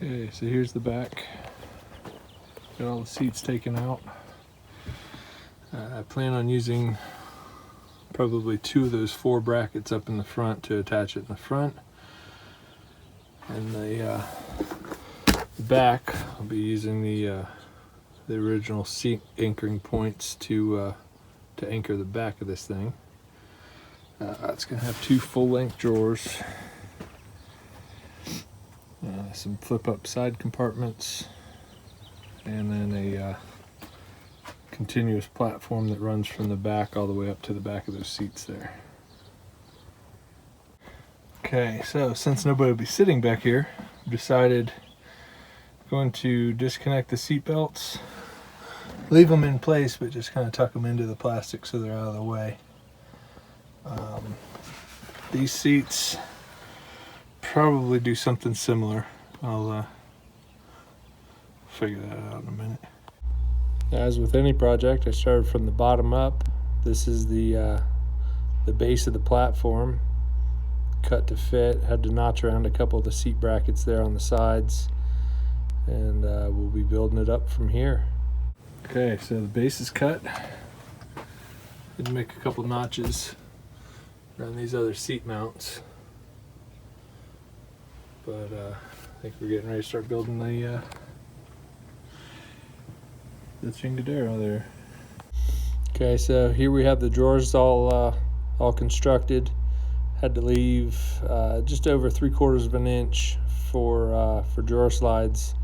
Okay, so here's the back. Got all the seats taken out. I plan on using probably 2 of those 4 brackets up in the front to attach it in the front. And the back, I'll be using the original seat anchoring points to anchor the back of this thing. It's going to have 2 full-length drawers, some flip-up side compartments, and then a continuous platform that runs from the back all the way up to the back of those seats there. Okay, so since nobody will be sitting back here, I've decided I'm going to disconnect the seat belts, leave them in place, but just kind of tuck them into the plastic so they're out of the way. These seats probably do something similar. I'll figure that out in a minute. As with any project, I started from the bottom up. This is the base of the platform, cut to fit. Had to notch around a couple of the seat brackets there on the sides, and we'll be building it up from here. Okay, so the base is cut. Did make a couple notches around these other seat mounts, but I think we're getting ready to start building the Chingadero there. Okay, so here we have the drawers all constructed. Had to leave just over 3/4 of an inch for drawer slides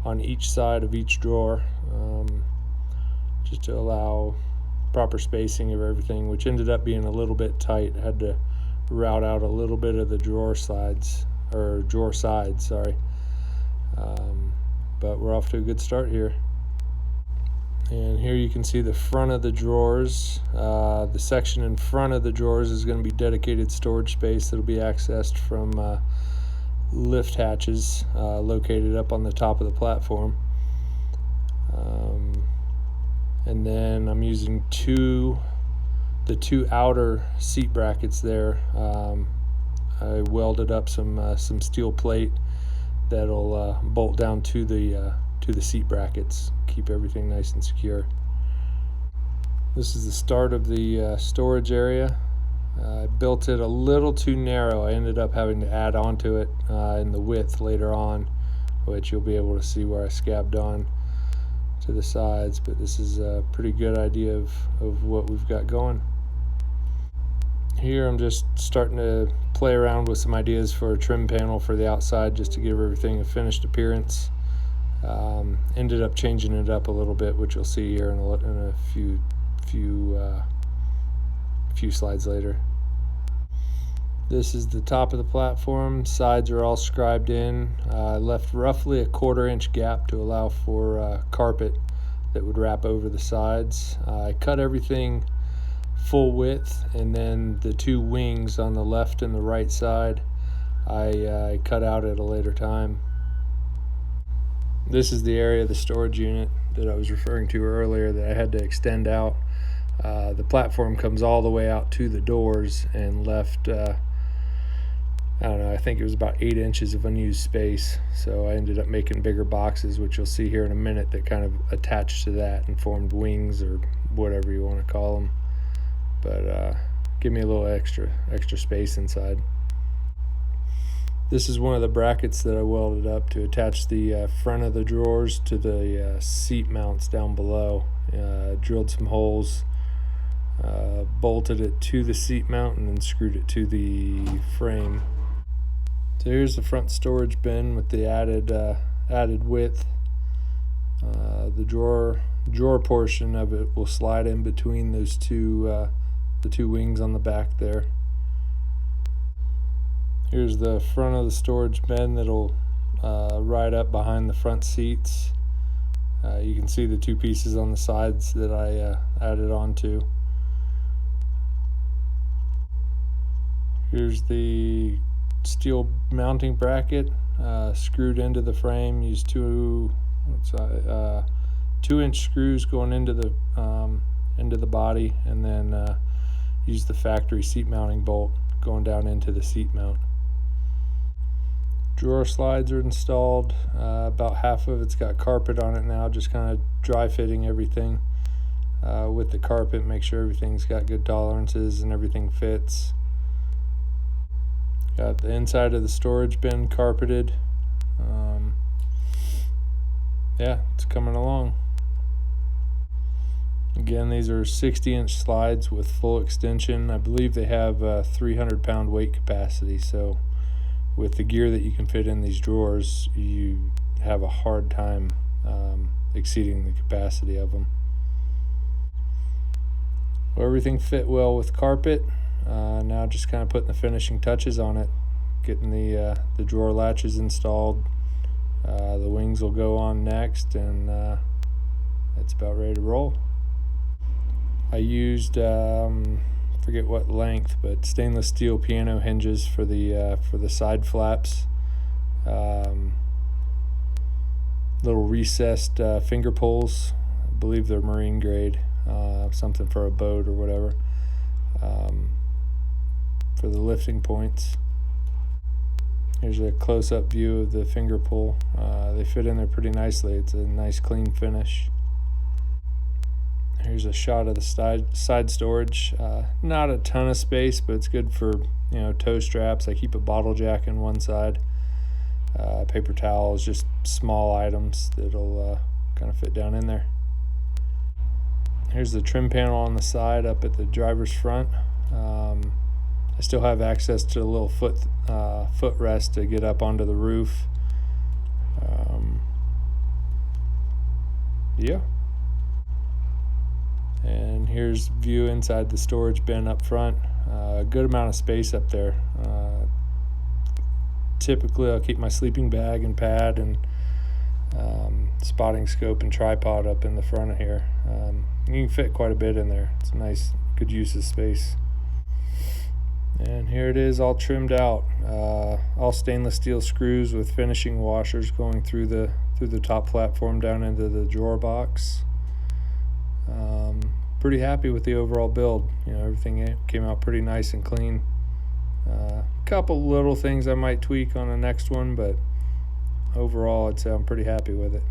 on each side of each drawer, just to allow proper spacing of everything, which ended up being a little bit tight. I had to route out a little bit of the drawer sides, sorry. But we're off to a good start here. And here you can see the front of the drawers. The section in front of the drawers is going to be dedicated storage space that'll be accessed from lift hatches located up on the top of the platform. And then I'm using the two outer seat brackets there. I welded up some steel plate that'll bolt down to the seat brackets, keep everything nice and secure. This is the start of the storage area. I built it a little too narrow. I ended up having to add onto it in the width later on, which you'll be able to see where I scabbed on to the sides, but this is a pretty good idea of what we've got going. Here I'm just starting to play around with some ideas for a trim panel for the outside, just to give everything a finished appearance. Ended up changing it up a little bit, which you'll see here in a few slides later. This is the top of the platform. Sides are all scribed in. I left roughly a 1/4 inch gap to allow for carpet that would wrap over the sides. I cut everything full width, and then the 2 wings on the left and the right side I cut out at a later time. This is the area of the storage unit that I was referring to earlier that I had to extend out. The platform comes all the way out to the doors and left I don't know, I think it was about 8 inches of unused space, so I ended up making bigger boxes, which you'll see here in a minute, that kind of attached to that and formed wings, or whatever you want to call them. But give me a little extra space inside. This is one of the brackets that I welded up to attach the front of the drawers to the seat mounts down below. Drilled some holes, bolted it to the seat mount, and then screwed it to the frame. So here's the front storage bin with the added width. The drawer portion of it will slide in between those the 2 wings on the back there. Here's the front of the storage bin that'll ride up behind the front seats. You can see the 2 pieces on the sides that I added onto. Here's the steel mounting bracket screwed into the frame. Use 2-inch screws going into the body, and then use the factory seat mounting bolt going down into the seat mount. Drawer slides are installed. About half of it's got carpet on it now, just kind of dry fitting everything with the carpet, make sure everything's got good tolerances and everything fits. Got the inside of the storage bin carpeted. Yeah, it's coming along. Again, these are 60-inch slides with full extension. I believe they have 300-pound weight capacity, so with the gear that you can fit in these drawers, you have a hard time exceeding the capacity of them. Well, everything fit well with carpet. Now just kind of putting the finishing touches on it, getting the drawer latches installed. The wings will go on next, and it's about ready to roll. I used forget what length, but stainless steel piano hinges for the side flaps. Little recessed finger pulls. I believe they're marine grade, something for a boat or whatever. For the lifting points. Here's a close-up view of the finger pull. They fit in there pretty nicely. It's a nice clean finish. Here's a shot of the side storage. Not a ton of space, but it's good for toe straps. I keep a bottle jack in one side. Paper towels, just small items that'll kind of fit down in there. Here's the trim panel on the side up at the driver's front. I still have access to a little footrest to get up onto the roof. Yeah. And here's view inside the storage bin up front. A good amount of space up there. Typically I'll keep my sleeping bag and pad and spotting scope and tripod up in the front of here. You can fit quite a bit in there. It's a nice, good use of space. And here it is, all trimmed out. All stainless steel screws with finishing washers going through the top platform down into the drawer box. Pretty happy with the overall build. Everything came out pretty nice and clean. Couple little things I might tweak on the next one, but overall I'd say I'm pretty happy with it.